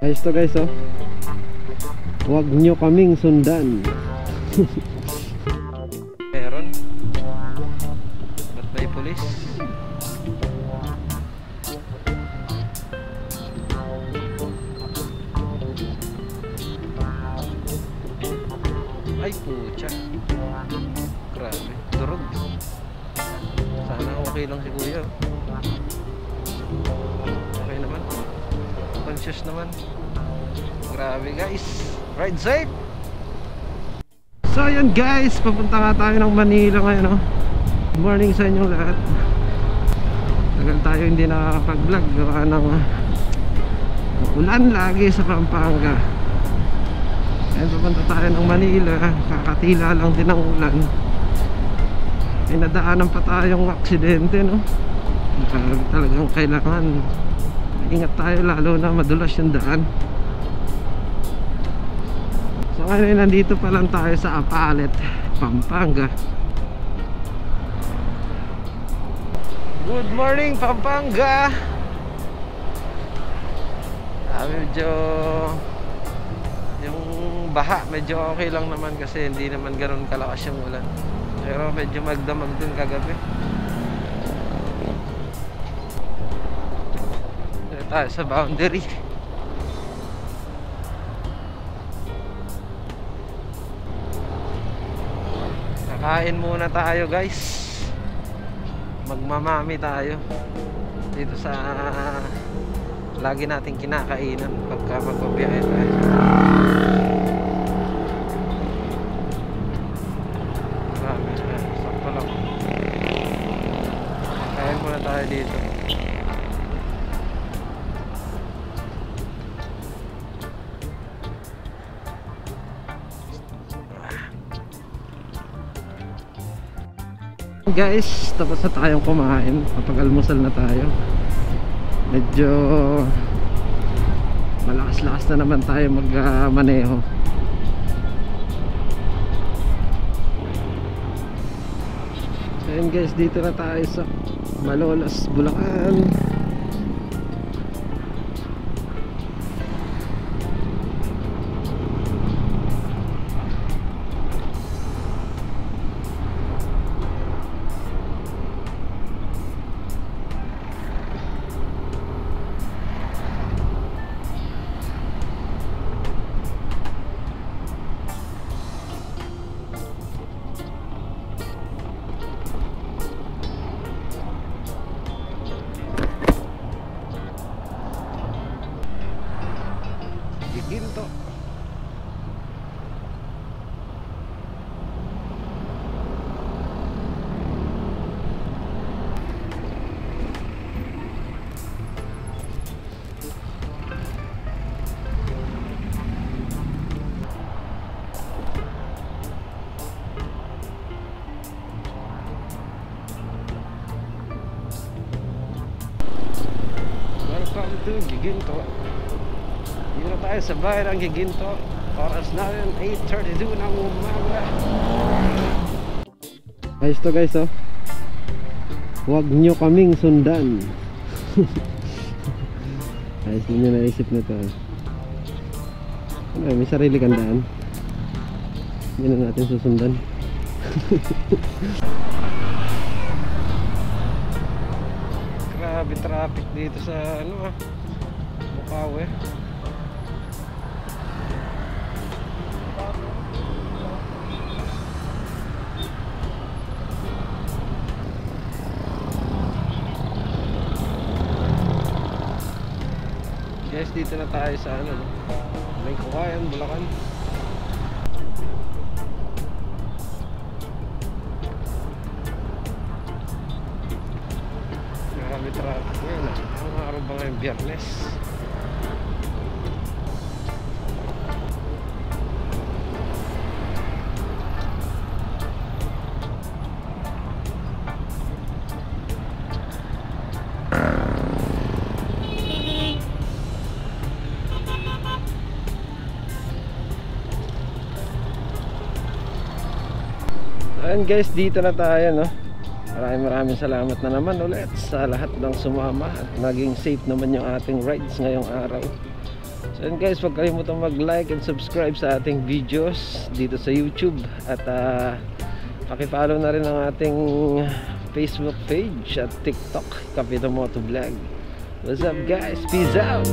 Ayos to guys, oh. Huwag nyo kaming sundan. Meron. Ba't may pulis? Ay pucha. Grabe, durog. Sana okay lang si kuya. Okay naman. Conscious naman. Grabe guys. Ride safe. So yun guys, papunta nga tayo ng Manila ngayon, no? Good morning sa inyong lahat. Tagal tayo hindi nakakapag-vlog gawa ng ulan lagi sa Pampanga. Ngayon papunta tayo ng Manila. Kakatila lang din ng ulan. May nadaanan pa tayong aksidente, no? Talagang kailangan ingat tayo, lalo na madulas yung daan. So ngayon nandito pa lang tayo sa Apalit, Pampanga. Good morning Pampanga. Medyo yung baha medyo okay lang naman kasi hindi naman ganoon kalakas yung ulan. Pero medyo magdamag din kagabi. Dito tayo sa boundary. Kakain muna tayo guys. Magmamami tayo dito sa lagi nating kinakainan pagka magbabiyahe tayo. Marami, sakto lang. Kakain muna tayo dito. Guys, tapos na tayong kumain. Kapag-almusal na tayo. Medyo malakas-lakas na naman tayo mag-maneho. So yun guys, dito na tayo sa Malolos, Bulacan. Ginto. Welcome to Giginto. Dito tayo sa bayan ng Giginto. Oras natin 8:32 ng umaga. Ayos to guys, oh. Huwag nyo kaming sundan. Ayos din nyo naisip na to. Ano, may sarili kandaan. Hindi na natin susundan. Grabe traffic dito sa ano, Bukawi. Guys, dito na tayo sa ano, may Kawayan, Bulacan. Marami traffic ngayon. Ang araw ba ngayong Biyernes? Ayan guys, dito na tayo, no? Maraming salamat na naman ulit sa lahat ng sumama at naging safe naman yung ating rides ngayong araw. So yun guys, huwag kalimutan mag-like and subscribe sa ating videos dito sa YouTube. At pakipollow na rin ang ating Facebook page at TikTok, Kapito Moto Vlog. What's up guys? Peace out!